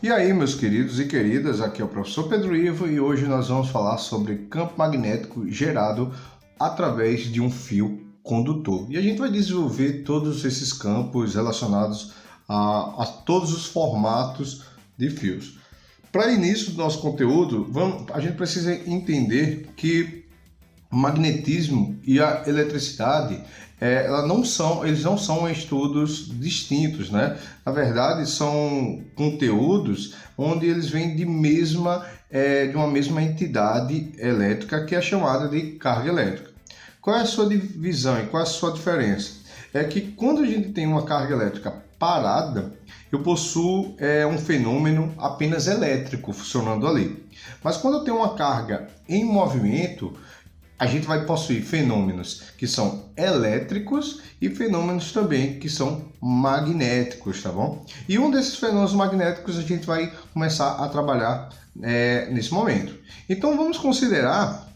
E aí, meus queridos e queridas, aqui é o professor Pedro Ivo e hoje nós vamos falar sobre campo magnético gerado através de um fio condutor. E a gente vai desenvolver todos esses campos relacionados a todos os formatos de fios. Para início do nosso conteúdo, a gente precisa entender que o magnetismo e a eletricidade eles não são estudos distintos, né? Na verdade, são conteúdos onde eles vêm de uma mesma entidade elétrica que é chamada de carga elétrica. Qual é a sua divisão e qual é a sua diferença? É que quando a gente tem uma carga elétrica parada, eu possuo um fenômeno apenas elétrico funcionando ali. Mas quando eu tenho uma carga em movimento, a gente vai possuir fenômenos que são elétricos e fenômenos também que são magnéticos, tá bom? E um desses fenômenos magnéticos a gente vai começar a trabalhar nesse momento. Então vamos considerar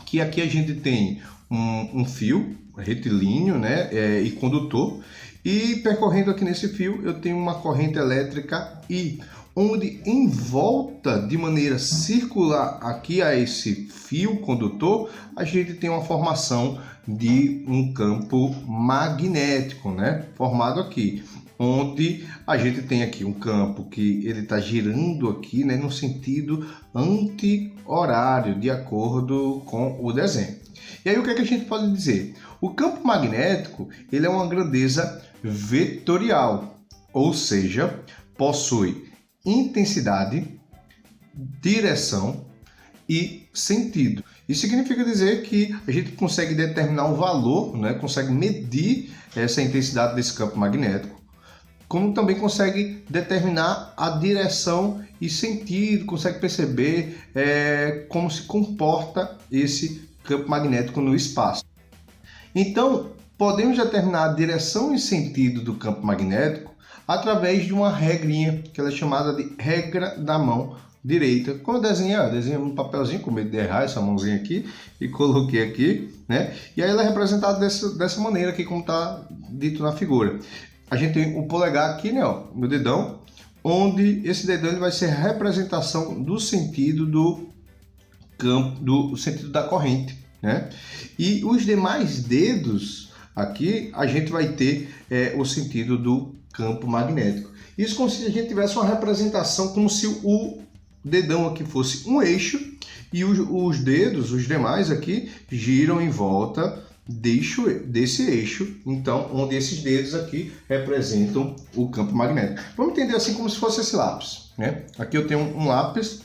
que aqui a gente tem um fio retilíneo, né, e condutor, e percorrendo aqui nesse fio eu tenho uma corrente elétrica I, onde em volta de maneira circular aqui a esse fio condutor, a gente tem uma formação de um campo magnético, né? Formado aqui, onde a gente tem aqui um campo que ele está girando aqui, né, no sentido anti-horário, de acordo com o desenho. E aí o que é que a gente pode dizer? O campo magnético ele é uma grandeza vetorial, ou seja, possui intensidade, direção e sentido. Isso significa dizer que a gente consegue determinar um valor, né? Consegue medir essa intensidade desse campo magnético, como também consegue determinar a direção e sentido, consegue perceber como se comporta esse campo magnético no espaço. Então, podemos determinar a direção e sentido do campo magnético através de uma regrinha, que ela é chamada de regra da mão direita. Como eu desenhei um papelzinho com medo de errar essa mãozinha aqui e coloquei aqui, né? E aí ela é representada dessa maneira aqui, como está dito na figura. A gente tem o polegar aqui, né, ó, meu dedão, onde esse dedão ele vai ser a representação do sentido do campo, do sentido da corrente, né? E os demais dedos aqui a gente vai ter o sentido do campo magnético. Isso como se a gente tivesse uma representação como se o dedão aqui fosse um eixo e os dedos, os demais aqui, giram em volta desse eixo, então, onde esses dedos aqui representam o campo magnético. Vamos entender assim como se fosse esse lápis, né? Aqui eu tenho um lápis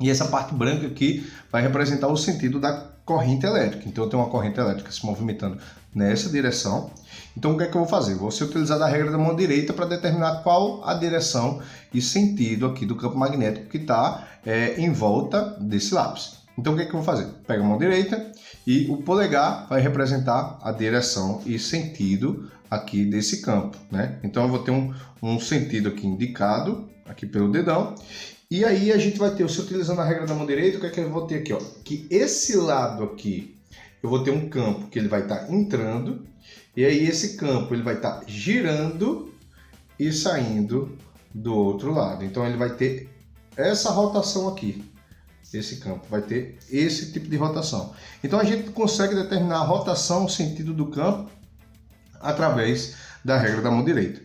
e essa parte branca aqui vai representar o sentido da corrente elétrica. Então eu tenho uma corrente elétrica se movimentando nessa direção. Então o que é que eu vou fazer? Vou utilizar a regra da mão direita para determinar qual a direção e sentido aqui do campo magnético que está em volta desse lápis. Então o que é que eu vou fazer? Pego a mão direita e o polegar vai representar a direção e sentido aqui desse campo, né? Então eu vou ter um sentido aqui indicado aqui pelo dedão. E aí a gente vai ter, se utilizando a regra da mão direita, o que é que eu vou ter aqui? Ó? Que esse lado aqui, eu vou ter um campo que ele vai estar entrando, e aí esse campo ele vai estar girando e saindo do outro lado. Então ele vai ter essa rotação aqui, esse campo vai ter esse tipo de rotação. Então a gente consegue determinar a rotação, o sentido do campo, através da regra da mão direita.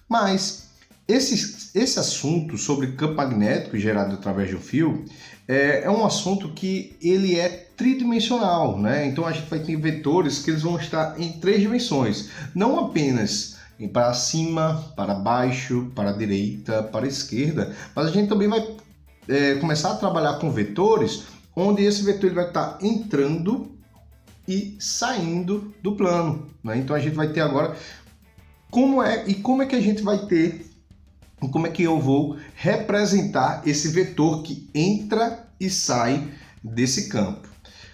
Mas esse assunto sobre campo magnético gerado através de um fio é um assunto que ele é tridimensional, né? Então a gente vai ter vetores que eles vão estar em 3 dimensões, não apenas para cima, para baixo, para a direita, para a esquerda, mas a gente também vai começar a trabalhar com vetores onde esse vetor ele vai estar entrando e saindo do plano, né? Então a gente vai ter agora como é que a gente vai ter, como é que eu vou representar esse vetor que entra e sai desse campo.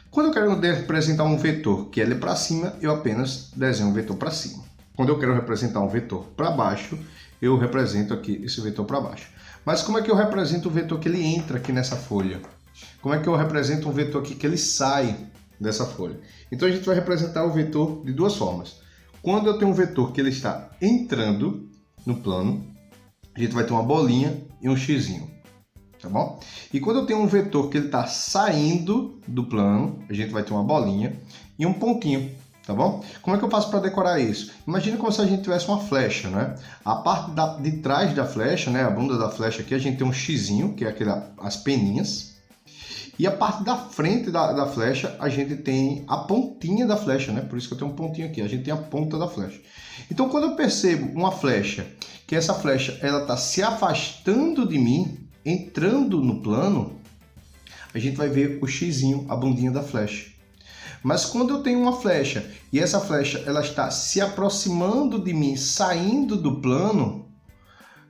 Quando eu quero representar um vetor que ele é para cima, eu apenas desenho um vetor para cima. Quando eu quero representar um vetor para baixo, eu represento aqui esse vetor para baixo. Mas como é que eu represento o vetor que ele entra aqui nessa folha? Como é que eu represento um vetor aqui que ele sai dessa folha? Então a gente vai representar o vetor de duas formas. Quando eu tenho um vetor que ele está entrando no plano, a gente vai ter uma bolinha e um xizinho, tá bom? E quando eu tenho um vetor que ele está saindo do plano, a gente vai ter uma bolinha e um pontinho, tá bom? Como é que eu faço para decorar isso? Imagina como se a gente tivesse uma flecha, né? A parte de trás da flecha, né? A bunda da flecha aqui, a gente tem um xizinho, que é as peninhas. E a parte da frente da flecha, a gente tem a pontinha da flecha, né? Por isso que eu tenho um pontinho aqui, a gente tem a ponta da flecha. Então, quando eu percebo uma flecha, que essa flecha ela está se afastando de mim, entrando no plano, a gente vai ver o xizinho, a bundinha da flecha. Mas quando eu tenho uma flecha e essa flecha ela está se aproximando de mim, saindo do plano,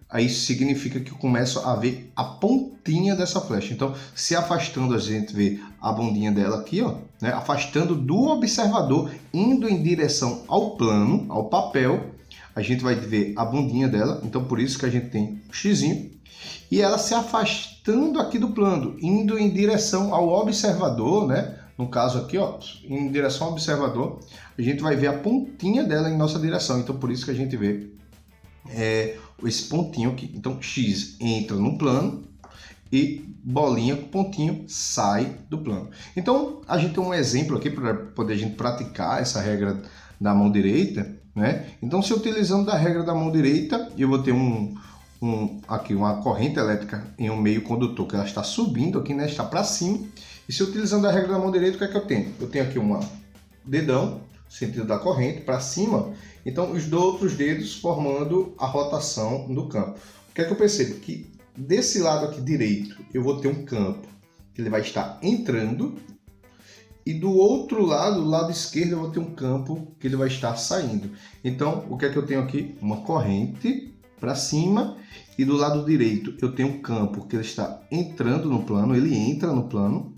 aí isso significa que eu começo a ver a pontinha dessa flecha. Então, se afastando, a gente vê a bundinha dela aqui, ó, né? Afastando do observador, indo em direção ao plano, ao papel, a gente vai ver a bundinha dela. Então, por isso que a gente tem o xizinho. E ela se afastando aqui do plano, indo em direção ao observador, né? No caso aqui, ó, em direção ao observador, a gente vai ver a pontinha dela em nossa direção. Então, por isso que a gente vê esse pontinho aqui. Então, X entra no plano e bolinha com pontinho sai do plano. Então, a gente tem um exemplo aqui para poder a gente praticar essa regra da mão direita, né? Então, se utilizando da regra da mão direita, eu vou ter aqui uma corrente elétrica em um meio condutor, que ela está subindo aqui, né? Está para cima. E se utilizando a regra da mão direita, o que é que eu tenho? Eu tenho aqui um dedão, sentido da corrente, para cima. Então, os outros dedos formando a rotação do campo. O que é que eu percebo? Que desse lado aqui direito, eu vou ter um campo que ele vai estar entrando. E do outro lado, do lado esquerdo, eu vou ter um campo que ele vai estar saindo. Então, o que é que eu tenho aqui? Uma corrente para cima. E do lado direito, eu tenho um campo que ele está entrando no plano, ele entra no plano.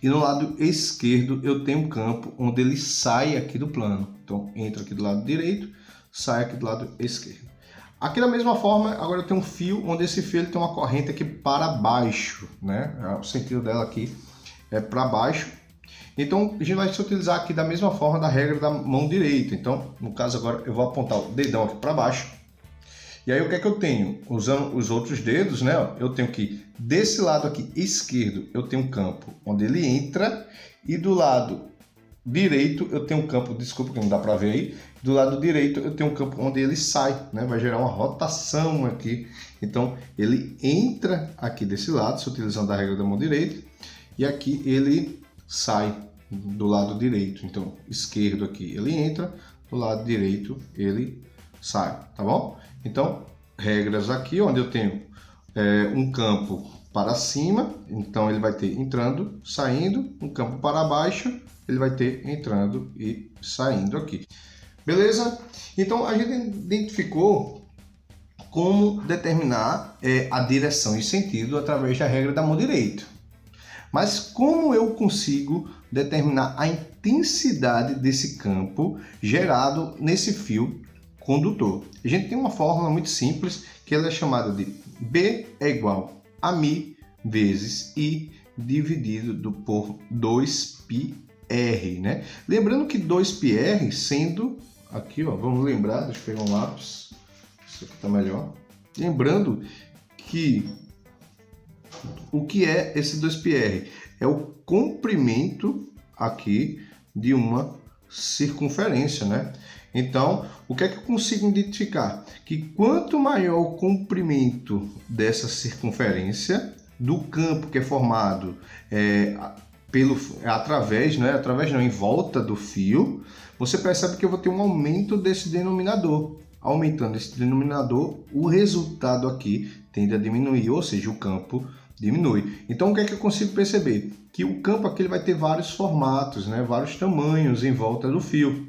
E no lado esquerdo eu tenho um campo onde ele sai aqui do plano. Então, entra aqui do lado direito, sai aqui do lado esquerdo. Aqui da mesma forma, agora eu tenho um fio, onde esse fio ele tem uma corrente aqui para baixo, né? O sentido dela aqui é para baixo. Então, a gente vai se utilizar aqui da mesma forma da regra da mão direita. Então, no caso agora, eu vou apontar o dedão aqui para baixo. E aí o que é que eu tenho? Usando os outros dedos, né? Eu tenho que, desse lado aqui esquerdo, eu tenho um campo onde ele entra. E do lado direito eu tenho um campo, desculpa que não dá para ver aí. Do lado direito eu tenho um campo onde ele sai, né? Vai gerar uma rotação aqui. Então ele entra aqui desse lado, se utilizando a regra da mão direita. E aqui ele sai do lado direito. Então esquerdo aqui ele entra, do lado direito ele sai, tá bom? Então, regras aqui, onde eu tenho um campo para cima, então ele vai ter entrando, saindo, um campo para baixo, ele vai ter entrando e saindo aqui. Beleza? Então, a gente identificou como determinar a direção e sentido através da regra da mão direita. Mas como eu consigo determinar a intensidade desse campo gerado nesse fio condutor? A gente tem uma fórmula muito simples que ela é chamada de B é igual a μ vezes I dividido por 2πr, né? Lembrando que 2πr sendo aqui, ó, vamos lembrar, deixa eu pegar um lápis, isso aqui tá melhor. Lembrando que o que é esse 2πr? É o comprimento aqui de uma circunferência, né? Então, o que é que eu consigo identificar? Que quanto maior o comprimento dessa circunferência do campo que é formado em volta do fio, você percebe que eu vou ter um aumento desse denominador. Aumentando esse denominador, o resultado aqui tende a diminuir, ou seja, o campo diminui. Então, o que é que eu consigo perceber? Que o campo aqui ele vai ter vários formatos, né? Vários tamanhos em volta do fio.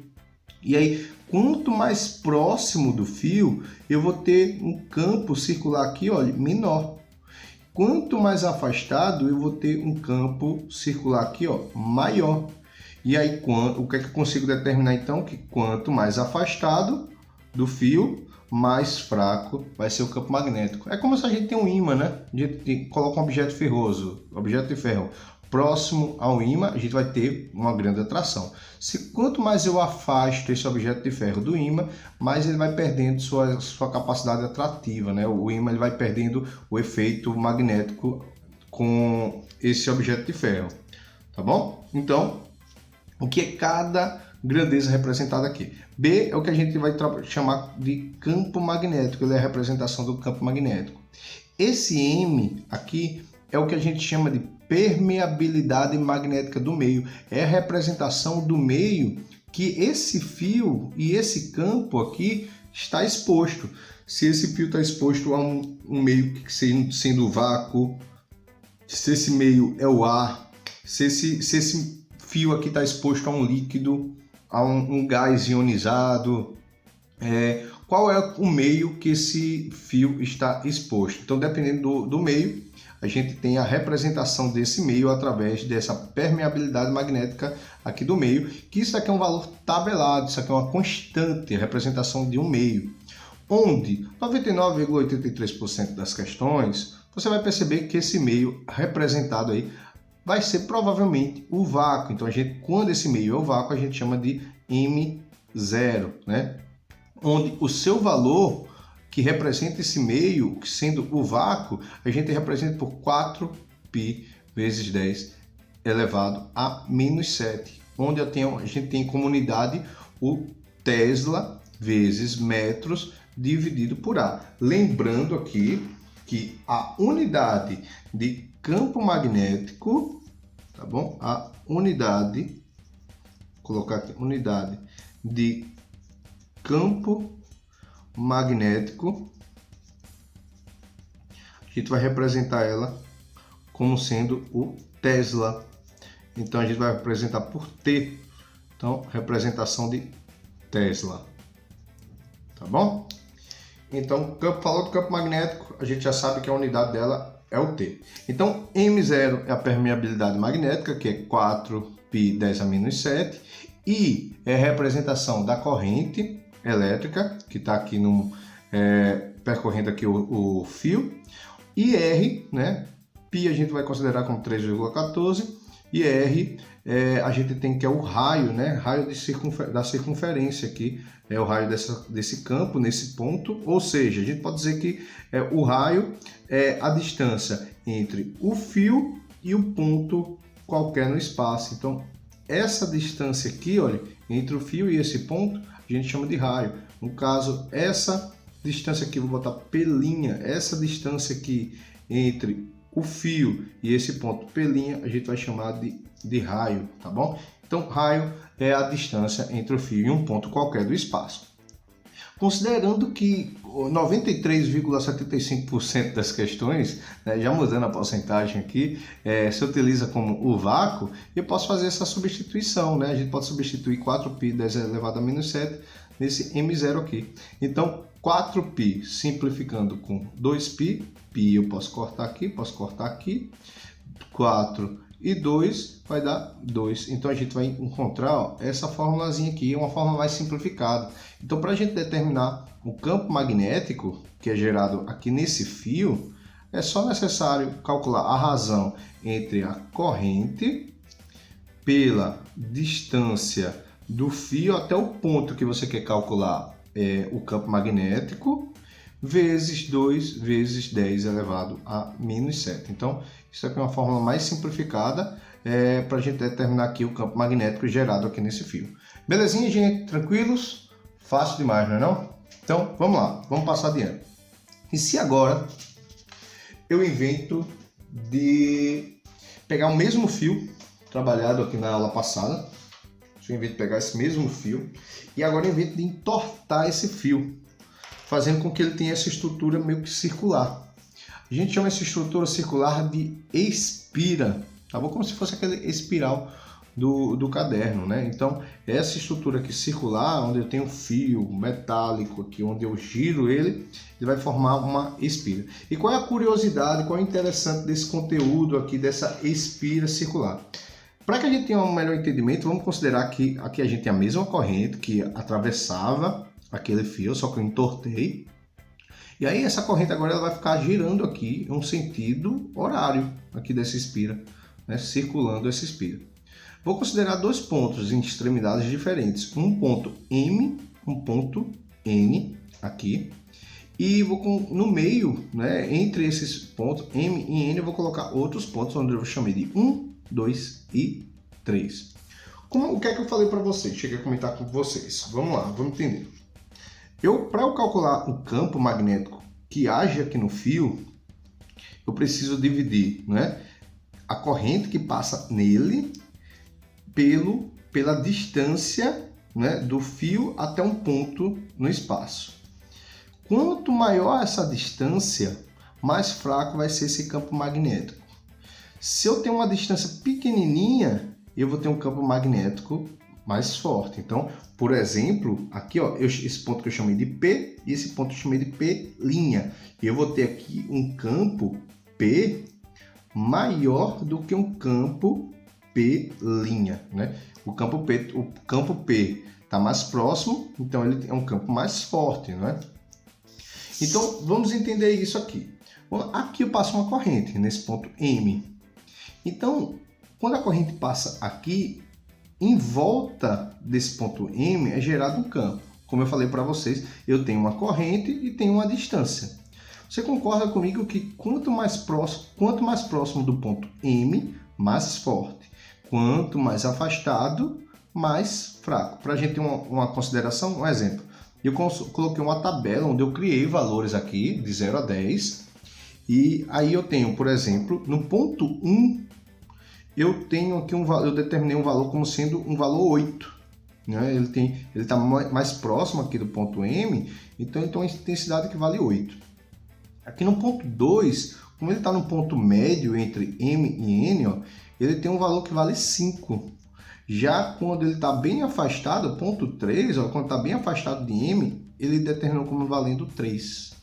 E aí, quanto mais próximo do fio, eu vou ter um campo circular aqui, olha, menor. Quanto mais afastado, eu vou ter um campo circular aqui, ó, maior. E aí, o que é que eu consigo determinar então? Que quanto mais afastado do fio, mais fraco vai ser o campo magnético. É como se a gente tem um ímã, né? A gente coloca um objeto ferroso, objeto de ferro, próximo ao ímã, a gente vai ter uma grande atração. Quanto mais eu afasto esse objeto de ferro do ímã, mais ele vai perdendo sua capacidade atrativa, né? O ímã ele vai perdendo o efeito magnético com esse objeto de ferro, tá bom? Então, o que é cada grandeza representada aqui? B é o que a gente vai chamar de campo magnético, ele é a representação do campo magnético. Esse M aqui é o que a gente chama de permeabilidade magnética do meio, é a representação do meio que esse fio e esse campo aqui está exposto. Se esse fio está exposto a um meio que sendo vácuo, se esse meio é o ar, se esse fio aqui está exposto a um líquido, a um gás ionizado, qual é o meio que esse fio está exposto. Então, dependendo do meio, a gente tem a representação desse meio através dessa permeabilidade magnética aqui do meio, que isso aqui é um valor tabelado, isso aqui é uma constante, a representação de um meio, onde 99,83% das questões, você vai perceber que esse meio representado aí vai ser provavelmente o vácuo. Então, quando esse meio é o vácuo, a gente chama de M0, né? Onde o seu valor que representa esse meio, sendo o vácuo, a gente representa por 4π vezes 10 elevado a menos 7, onde a gente tem como unidade o Tesla vezes metros dividido por A. Lembrando aqui que a unidade de campo magnético, tá bom? A unidade, vou colocar aqui, unidade de campo magnético, a gente vai representar ela como sendo o Tesla. Então a gente vai representar por T. Então, representação de Tesla. Tá bom? Então, falou do campo magnético, a gente já sabe que a unidade dela é o T. Então, M0 é a permeabilidade magnética, que é 4π 10 a menos 7. I é a representação da corrente elétrica, que está aqui percorrendo aqui o fio. E R, né? Π a gente vai considerar como 3,14. E R a gente tem que é o raio, né? Raio da circunferência aqui, é o raio desse campo, nesse ponto. Ou seja, a gente pode dizer que o raio é a distância entre o fio e o ponto qualquer no espaço. Então, essa distância aqui, olha, entre o fio e esse ponto, a gente chama de raio. No caso, essa distância aqui, vou botar pelinha, essa distância aqui entre o fio e esse ponto pelinha, a gente vai chamar de raio, tá bom? Então, raio é a distância entre o fio e um ponto qualquer do espaço. Considerando que 93,75% das questões, né, já mudando a porcentagem aqui, se utiliza como o vácuo, eu posso fazer essa substituição, né? A gente pode substituir 4π 10 elevado a menos 7 nesse M0 aqui. Então, 4π simplificando com 2π, π eu posso cortar aqui, 4 e 2 vai dar 2. Então, a gente vai encontrar essa formulazinha aqui, é uma fórmula mais simplificada. Então, para a gente determinar o campo magnético que é gerado aqui nesse fio, é só necessário calcular a razão entre a corrente pela distância do fio até o ponto que você quer calcular o campo magnético, vezes 2 vezes 10 elevado a menos 7. Então, isso aqui é uma fórmula mais simplificada para a gente determinar aqui o campo magnético gerado aqui nesse fio. Belezinha, gente? Tranquilos? Fácil demais, não é não? Então, vamos lá, vamos passar adiante. E se agora eu invento de pegar o mesmo fio trabalhado aqui na aula passada, eu invento de pegar esse mesmo fio e agora eu invento de entortar esse fio, fazendo com que ele tenha essa estrutura meio que circular. A gente chama essa estrutura circular de espira, tá bom? Como se fosse aquele espiral do caderno, né? Então, essa estrutura aqui circular, onde eu tenho um fio metálico aqui, onde eu giro ele vai formar uma espira. E qual é a curiosidade, qual é o interessante desse conteúdo aqui, dessa espira circular? Para que a gente tenha um melhor entendimento, vamos considerar que aqui a gente tem a mesma corrente que atravessava aquele fio, só que eu entortei. E aí essa corrente agora ela vai ficar girando aqui em um sentido horário aqui dessa espira. né, circulando essa espira. Vou considerar dois pontos em extremidades diferentes, um ponto M, um ponto N aqui, e no meio, né, entre esses pontos M e N, eu vou colocar outros pontos onde eu vou chamar de 1, 2 e 3. O que é que eu falei para vocês? Cheguei a comentar com vocês. Vamos lá, vamos entender. Para eu calcular o campo magnético que age aqui no fio, eu preciso dividir, né, a corrente que passa nele pela distância, né, do fio até um ponto no espaço. Quanto maior essa distância, mais fraco vai ser esse campo magnético. Se eu tenho uma distância pequenininha, eu vou ter um campo magnético mais forte. Então, por exemplo, aqui, ó, esse ponto que eu chamei de P e esse ponto que eu chamei de P'. Eu vou ter aqui um campo P maior do que um campo P', né? O campo P está mais próximo, então ele é um campo mais forte, né? Então, vamos entender isso aqui. Aqui eu passo uma corrente nesse ponto M. Então, quando a corrente passa aqui, em volta desse ponto M é gerado um campo. Como eu falei para vocês, eu tenho uma corrente e tenho uma distância. Você concorda comigo que quanto mais próximo do ponto M, mais forte. Quanto mais afastado, mais fraco. Para a gente ter uma consideração, um exemplo. Eu coloquei uma tabela onde eu criei valores aqui de 0 a 10. E aí eu tenho, por exemplo, no ponto 1, eu tenho aqui eu determinei um valor como sendo um valor 8. Né? Ele está mais próximo aqui do ponto M, então ele tem uma intensidade que vale 8. Aqui no ponto 2, como ele está no ponto médio entre M e N, ó, ele tem um valor que vale 5. Já quando ele está bem afastado, ponto 3, ó, quando está bem afastado de M, ele determinou como valendo 3.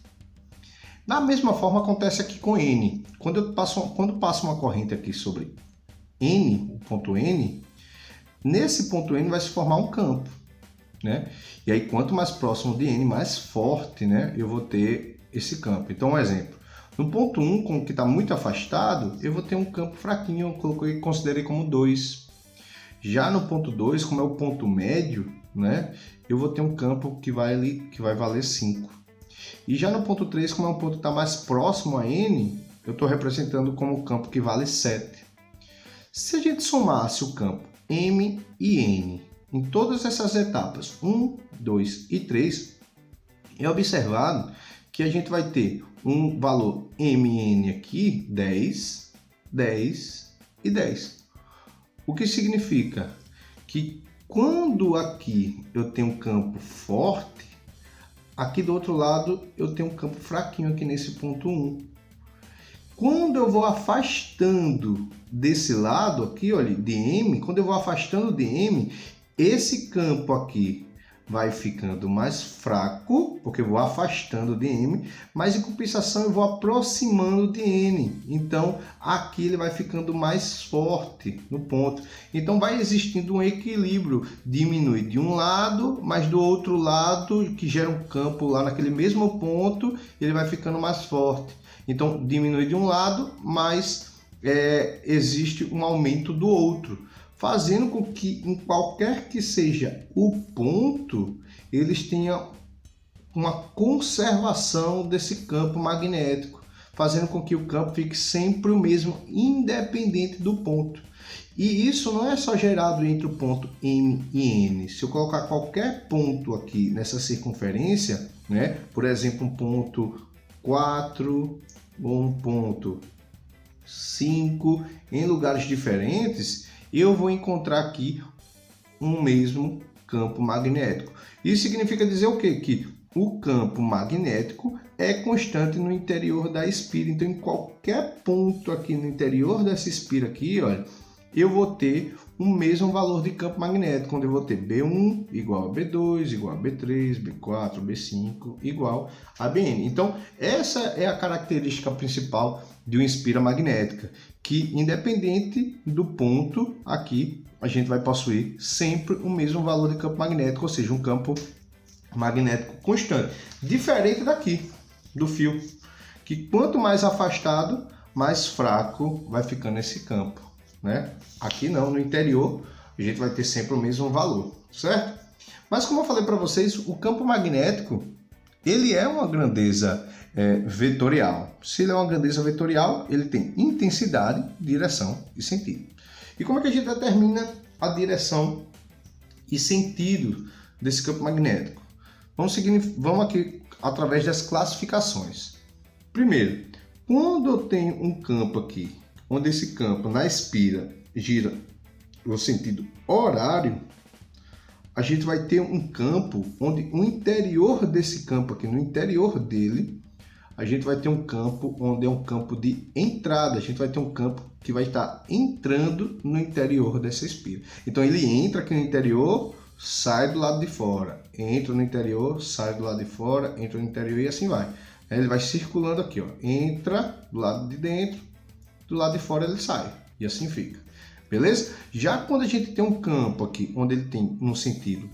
Da mesma forma acontece aqui com N. Quando passo uma corrente aqui sobre N, o ponto N, nesse ponto N vai se formar um campo, né? E aí quanto mais próximo de N, mais forte, né, eu vou ter esse campo. Então, um exemplo. No ponto 1, que está muito afastado, eu vou ter um campo fraquinho, eu considerei como 2. Já no ponto 2, como é o ponto médio, né, eu vou ter um campo que vai valer 5. E já no ponto 3, como é um ponto que está mais próximo a N, eu estou representando como um campo que vale 7. Se a gente somasse o campo M e N em todas essas etapas, 1, 2 e 3, é observado que a gente vai ter um valor MN aqui, 10, 10 e 10. O que significa que quando aqui eu tenho um campo forte, aqui do outro lado eu tenho um campo fraquinho aqui nesse ponto 1. Quando eu vou afastando desse lado aqui, olha, de M, quando eu vou afastando de M, esse campo aqui vai ficando mais fraco, porque eu vou afastando de M, mas em compensação eu vou aproximando de N. Então, aqui ele vai ficando mais forte no ponto. Então, vai existindo um equilíbrio. Diminui de um lado, mas do outro lado, que gera um campo lá naquele mesmo ponto, ele vai ficando mais forte. Então, diminui de um lado, mas existe um aumento do outro, fazendo com que, em qualquer que seja o ponto, eles tenham uma conservação desse campo magnético, fazendo com que o campo fique sempre o mesmo, independente do ponto. E isso não é só gerado entre o ponto M e N. Se eu colocar qualquer ponto aqui nessa circunferência, né, por exemplo, um ponto 4 ou um ponto 5, em lugares diferentes, eu vou encontrar aqui um mesmo campo magnético. Isso significa dizer o quê? Que o campo magnético é constante no interior da espira. Então, em qualquer ponto aqui no interior dessa espira aqui, olha, eu vou ter o mesmo valor de campo magnético, onde eu vou ter B1 igual a B2, igual a B3, B4, B5, igual a Bn. Então, essa é a característica principal de uma espira magnética, que independente do ponto aqui, a gente vai possuir sempre o mesmo valor de campo magnético, ou seja, um campo magnético constante. Diferente daqui, do fio, que quanto mais afastado, mais fraco vai ficando esse campo. né? Aqui não, no interior a gente vai ter sempre o mesmo valor, certo? Mas como eu falei para vocês, o campo magnético, ele é uma grandeza vetorial. Se ele é uma grandeza vetorial, ele tem intensidade, direção e sentido. E como é que a gente determina a direção e sentido desse campo magnético? Vamos aqui através das classificações. Primeiro, quando eu tenho um campo aqui, onde esse campo na espira gira no sentido horário, a gente vai ter um campo onde o interior desse campo aqui, no interior dele, a gente vai ter um campo onde é um campo de entrada. A gente vai ter um campo que vai estar entrando no interior dessa espira. Então ele entra aqui no interior, sai do lado de fora. Entra no interior, sai do lado de fora, entra no interior e assim vai. Ele vai circulando aqui, ó. Entra do lado de dentro, do lado de fora ele sai. E assim fica. Beleza? Já quando a gente tem um campo aqui, onde ele tem no sentido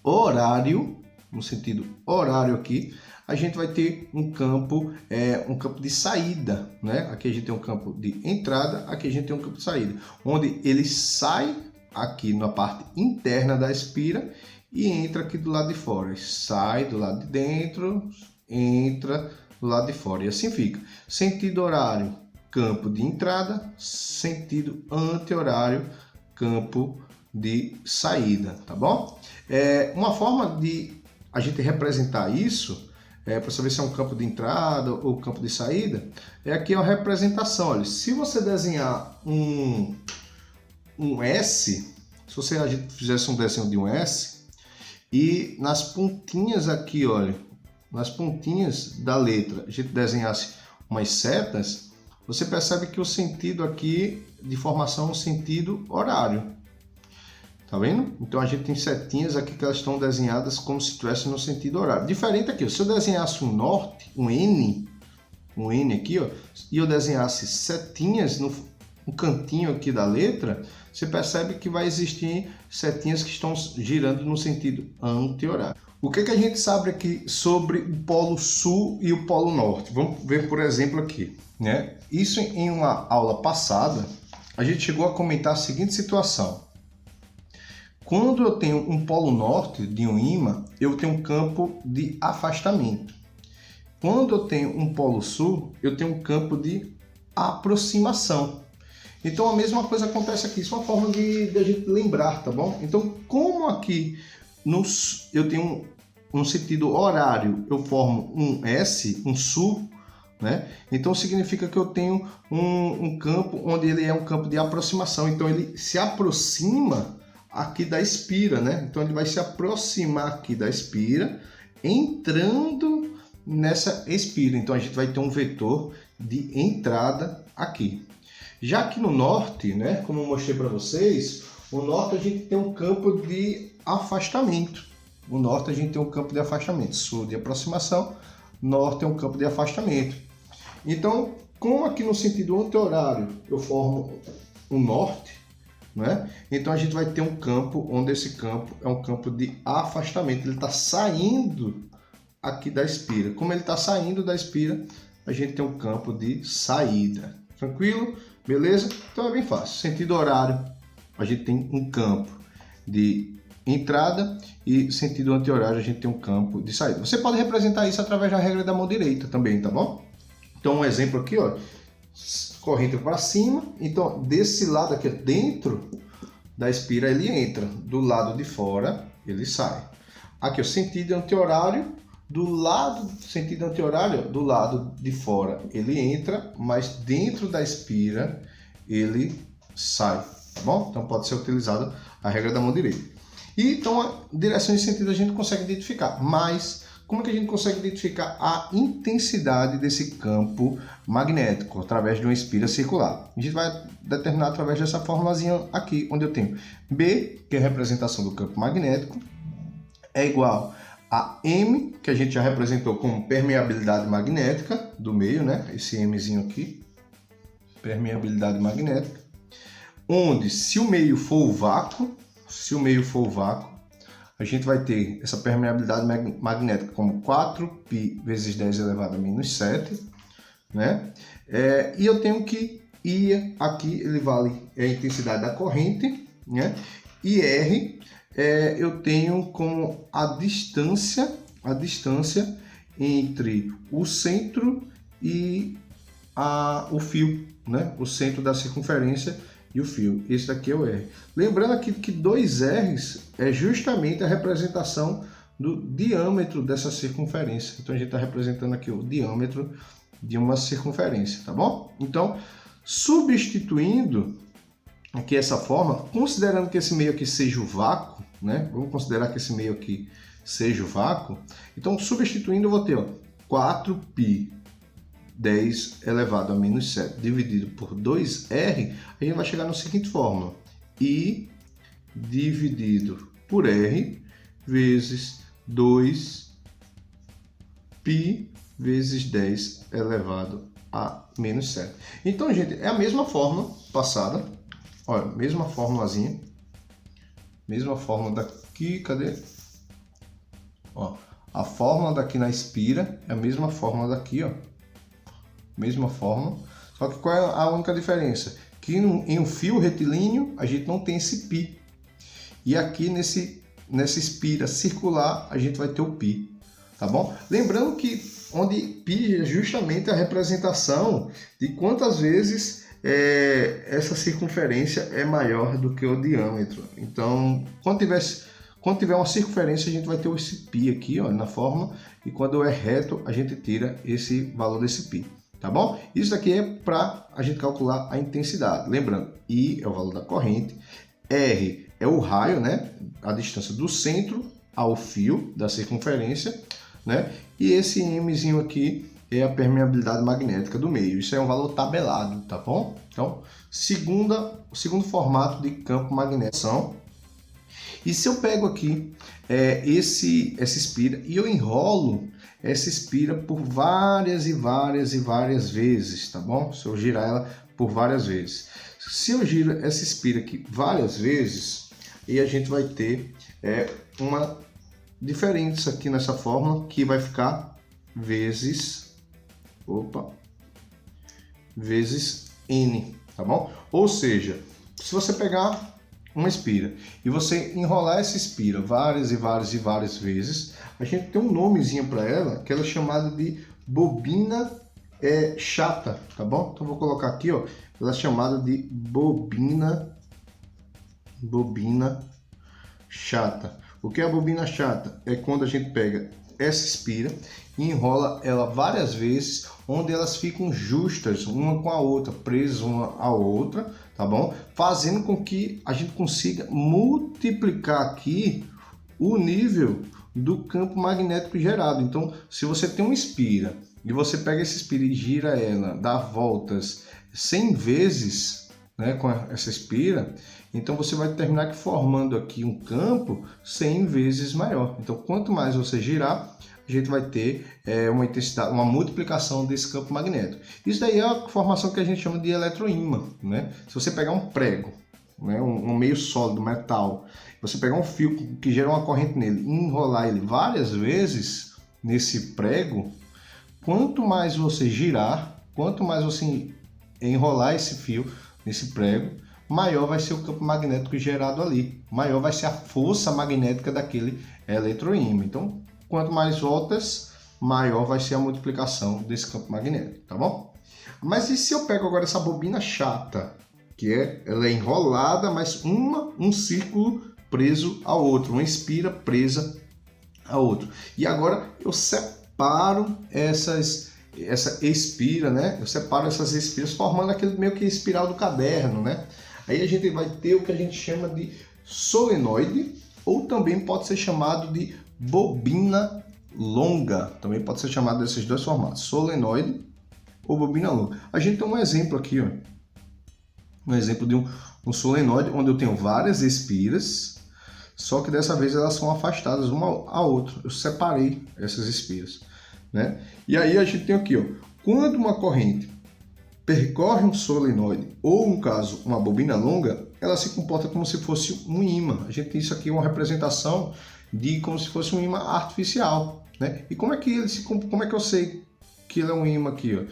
horário aqui, a gente vai ter um campo de saída, né? Aqui a gente tem um campo de entrada, aqui a gente tem um campo de saída, onde ele sai aqui na parte interna da espira e entra aqui do lado de fora. Sai do lado de dentro, entra do lado de fora e assim fica. Sentido horário, campo de entrada, sentido anti-horário, campo de saída, tá bom? Uma forma de a gente representar isso, para saber se é um campo de entrada ou campo de saída, é aqui a representação. Olha, se você desenhar um S, se a gente fizesse um desenho de um S, e nas pontinhas aqui, olha, nas pontinhas da letra, a gente desenhasse umas setas, você percebe que o sentido aqui de formação é um sentido horário. Tá vendo? Então a gente tem setinhas aqui que elas estão desenhadas como se estivessem no sentido horário. Diferente aqui, se eu desenhasse um norte, um N aqui, ó, e eu desenhasse setinhas no cantinho aqui da letra, você percebe que vai existir setinhas que estão girando no sentido anti-horário. O que a gente sabe aqui sobre o polo sul e o polo norte? Vamos ver, por exemplo, aqui, né? Isso em uma aula passada, a gente chegou a comentar a seguinte situação. Quando eu tenho um polo norte de um ímã, eu tenho um campo de afastamento. Quando eu tenho um polo sul, eu tenho um campo de aproximação. Então a mesma coisa acontece aqui, isso é uma forma de a gente lembrar, tá bom? Então como aqui eu tenho um sentido horário, eu formo um S, um sul, né? Então significa que eu tenho um campo onde ele é um campo de aproximação, então ele se aproxima aqui da espira, né? Então ele vai se aproximar aqui da espira, entrando nessa espira. Então a gente vai ter um vetor de entrada aqui. Já que no norte, né, como eu mostrei para vocês, o norte a gente tem um campo de afastamento. No norte a gente tem um campo de afastamento. Sul de aproximação, norte é um campo de afastamento. Então, como aqui no sentido anti-horário eu formo um norte, né? Então a gente vai ter um campo onde esse campo é um campo de afastamento. Ele está saindo aqui da espira. Como ele está saindo da espira, a gente tem um campo de saída. Tranquilo? Beleza? Então é bem fácil. Sentido horário, a gente tem um campo de entrada e sentido anti-horário, a gente tem um campo de saída. Você pode representar isso através da regra da mão direita também, tá bom? Então um exemplo aqui, ó, corrente para cima. Então desse lado aqui, dentro da espira, ele entra. Do lado de fora, ele sai. Aqui, o sentido anti-horário. Do lado de fora ele entra, mas dentro da espira ele sai, tá bom? Então pode ser utilizada a regra da mão direita. E então a direção e sentido a gente consegue identificar, mas como é que a gente consegue identificar a intensidade desse campo magnético através de uma espira circular? A gente vai determinar através dessa formulazinha aqui, onde eu tenho B, que é a representação do campo magnético, é igual a M, que a gente já representou como permeabilidade magnética do meio, né? Esse Mzinho aqui, permeabilidade magnética, onde se o meio for o vácuo, a gente vai ter essa permeabilidade magnética como 4π vezes 10 elevado a menos 7, né? E eu tenho que I aqui ele vale a intensidade da corrente, né? E R eu tenho como a distância entre o centro e o fio, né? O centro da circunferência e o fio. Esse daqui é o R. Lembrando aqui que 2 R's é justamente a representação do diâmetro dessa circunferência. Então a gente está representando aqui o diâmetro de uma circunferência, tá bom? Então, substituindo aqui essa forma, considerando que esse meio aqui seja o vácuo, né? Vamos considerar que esse meio aqui seja o vácuo. Então, substituindo, eu vou ter 4π 10 elevado a menos 7 dividido por 2R, a gente vai chegar na seguinte fórmula: I dividido por R vezes 2π vezes 10 elevado a menos 7. Então, gente, é a mesma fórmula passada. Olha, mesma formulazinha. Mesma fórmula daqui, cadê? Ó, a fórmula daqui na espira é a mesma fórmula daqui, ó. Mesma fórmula. Só que qual é a única diferença? Que em um fio retilíneo a gente não tem esse π. E aqui nessa espira circular a gente vai ter o π. Tá bom? Lembrando que onde π é justamente a representação de quantas vezes essa circunferência é maior do que o diâmetro. Então, quando tiver uma circunferência, a gente vai ter esse π aqui, ó, na fórmula, e quando é reto, a gente tira esse valor desse π. Tá bom? Isso daqui é para a gente calcular a intensidade. Lembrando, I é o valor da corrente, R é o raio, né? A distância do centro ao fio da circunferência, né? E esse Mzinho aqui é a permeabilidade magnética do meio. Isso é um valor tabelado, tá bom? Então, segundo formato de campo magnético. E se eu pego aqui essa espira e eu enrolo essa espira por várias e várias e várias vezes, tá bom? Se eu girar ela por várias vezes. Se eu giro essa espira aqui várias vezes, e a gente vai ter uma diferença aqui nessa fórmula, que vai ficar vezes N, tá bom? Ou seja, se você pegar uma espira e você enrolar essa espira várias e várias e várias vezes, a gente tem um nomezinho para ela, que ela é chamada de bobina chata, tá bom? Então vou colocar aqui, ó, ela é chamada de bobina chata. O que é a bobina chata? É quando a gente pega essa espira e enrola ela várias vezes, onde elas ficam justas uma com a outra, presas uma à outra, tá bom? Fazendo com que a gente consiga multiplicar aqui o nível do campo magnético gerado. Então, se você tem uma espira e você pega essa espira e gira ela, dá voltas 100 vezes, né, com essa espira, então você vai terminar aqui formando aqui um campo 100 vezes maior. Então, quanto mais você girar, a gente vai ter uma intensidade, uma multiplicação desse campo magnético. Isso daí é a formação que a gente chama de eletroímã, né? Se você pegar um prego, né, um meio sólido, metal, você pegar um fio que gera uma corrente nele e enrolar ele várias vezes nesse prego, quanto mais você girar, quanto mais você enrolar esse fio nesse prego, maior vai ser o campo magnético gerado ali, maior vai ser a força magnética daquele eletroímã. Então, quanto mais voltas, maior vai ser a multiplicação desse campo magnético, tá bom? Mas e se eu pego agora essa bobina chata, que ela é enrolada, mas um círculo preso ao outro, uma espira presa ao outro. E agora eu separo essa espira, né? Eu separo essas espiras formando aquele meio que espiral do caderno, né? Aí a gente vai ter o que a gente chama de solenoide, ou também pode ser chamado de bobina longa. Também pode ser chamado desses dois formatos, solenoide ou bobina longa. A gente tem um exemplo aqui, ó. Um exemplo de um solenoide onde eu tenho várias espiras, só que dessa vez elas são afastadas uma à outra. Eu separei essas espiras, né? E aí a gente tem aqui, ó, quando uma corrente percorre um solenoide ou, no caso, uma bobina longa, ela se comporta como se fosse um ímã. A gente tem isso aqui, uma representação de como se fosse um ímã artificial, né? E como é que eu sei que ele é um ímã aqui, ó?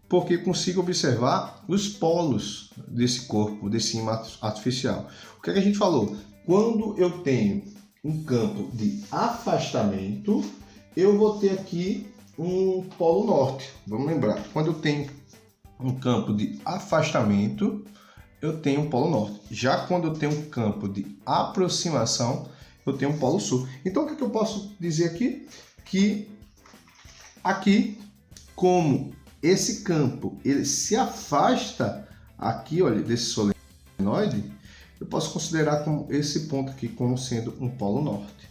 porque consigo observar os polos desse corpo, desse ímã artificial. O que é que a gente falou? Quando eu tenho um campo de afastamento, eu vou ter aqui um polo norte. Vamos lembrar, quando eu tenho um campo de afastamento, eu tenho um polo norte. Já quando eu tenho um campo de aproximação, eu tenho um polo sul. Então, o que eu posso dizer aqui? Que aqui, como esse campo ele se afasta aqui, olha, desse solenoide, eu posso considerar como esse ponto aqui como sendo um polo norte.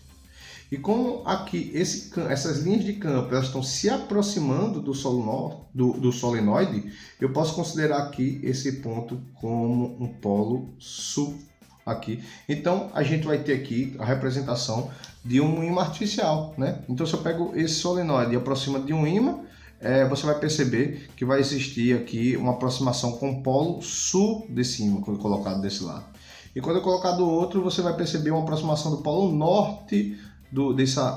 E como aqui essas linhas de campo elas estão se aproximando do solenoide, eu posso considerar aqui esse ponto como um polo sul. Aqui. Então, a gente vai ter aqui a representação de um ímã artificial, né? Então, se eu pego esse solenoide e aproximo de um ímã, você vai perceber que vai existir aqui uma aproximação com o polo sul desse ímã, quando colocado desse lado. E quando eu colocar do outro, você vai perceber uma aproximação do polo norte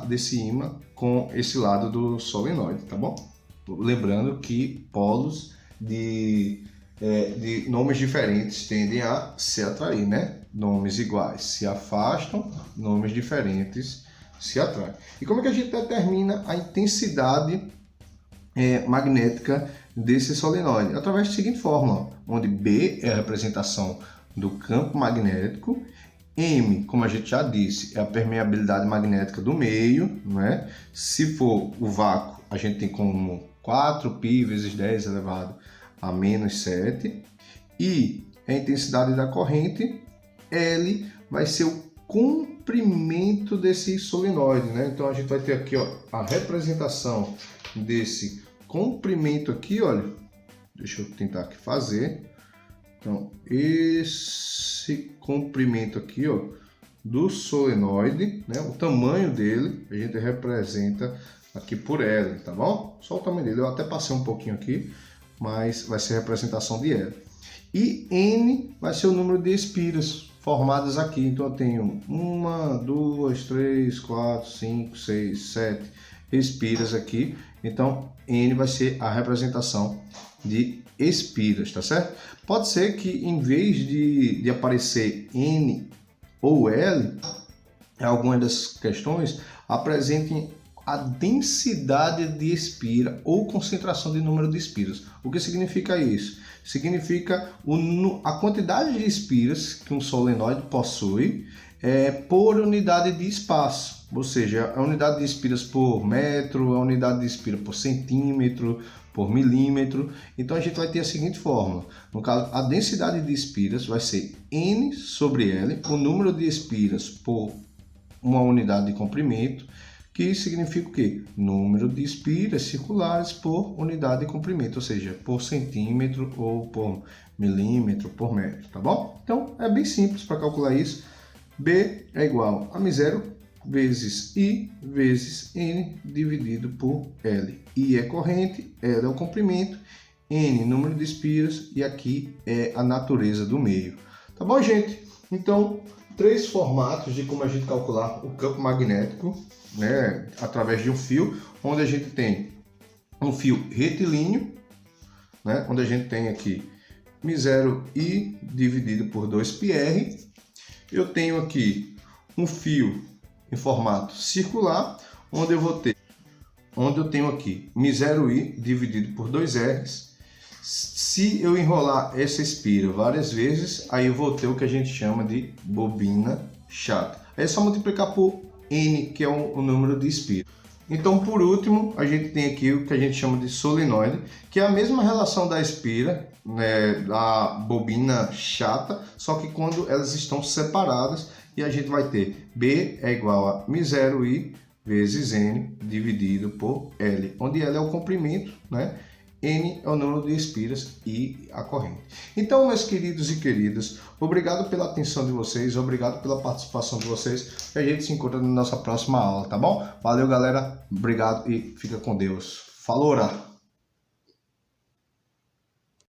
desse ímã com esse lado do solenoide, tá bom? Lembrando que polos de nomes diferentes tendem a se atrair, né? Nomes iguais se afastam, nomes diferentes se atraem. E como é que a gente determina a intensidade magnética desse solenoide? Através da seguinte fórmula, onde B é a representação do campo magnético, M, como a gente já disse, é a permeabilidade magnética do meio, né? Se for o vácuo, a gente tem como 4π vezes 10 elevado a menos 7. E a intensidade da corrente, L, vai ser o comprimento desse solenoide, né? Então a gente vai ter aqui, ó, a representação desse comprimento aqui, olha. Deixa eu tentar aqui fazer. Então, esse comprimento aqui, ó, do solenoide, né? O tamanho dele, a gente representa aqui por L, tá bom? Só o tamanho dele, eu até passei um pouquinho aqui, mas vai ser a representação de L. E N vai ser o número de espiras formadas aqui. Então eu tenho 1, 2, 3, 4, 5, 6, 7 espiras aqui. Então N vai ser a representação de espiras, tá certo? Pode ser que em vez de aparecer N ou L, algumas das questões apresentem a densidade de espira ou concentração de número de espiras. O que significa isso? Significa a quantidade de espiras que um solenoide possui por unidade de espaço. Ou seja, a unidade de espiras por metro, a unidade de espira por centímetro, por milímetro. Então a gente vai ter a seguinte fórmula. No caso, a densidade de espiras vai ser N sobre L, o número de espiras por uma unidade de comprimento, que significa o quê? Número de espiras circulares por unidade de comprimento, ou seja, por centímetro ou por milímetro, por metro, tá bom? Então, é bem simples para calcular isso. B é igual a μ0 vezes I vezes N dividido por L. I é corrente, L é o comprimento, N número de espiras e aqui é a natureza do meio. Tá bom, gente? Então, 3 formatos de como a gente calcular o campo magnético, né, através de um fio, onde a gente tem um fio retilíneo, né, onde a gente tem aqui μ0I dividido por 2πr. Eu tenho aqui um fio em formato circular, onde eu tenho aqui μ0I dividido por 2r. Se eu enrolar essa espira várias vezes, aí eu vou ter o que a gente chama de bobina chata. Aí é só multiplicar por N, que é o número de espira. Então, por último, a gente tem aqui o que a gente chama de solenoide, que é a mesma relação da espira, né, da bobina chata, só que quando elas estão separadas, e a gente vai ter B é igual a μ0I vezes N dividido por L, onde L é o comprimento, né? N é o número de espiras e a corrente. Então, meus queridos e queridas, obrigado pela atenção de vocês, obrigado pela participação de vocês, e a gente se encontra na nossa próxima aula, tá bom? Valeu, galera, obrigado e fica com Deus. Falou!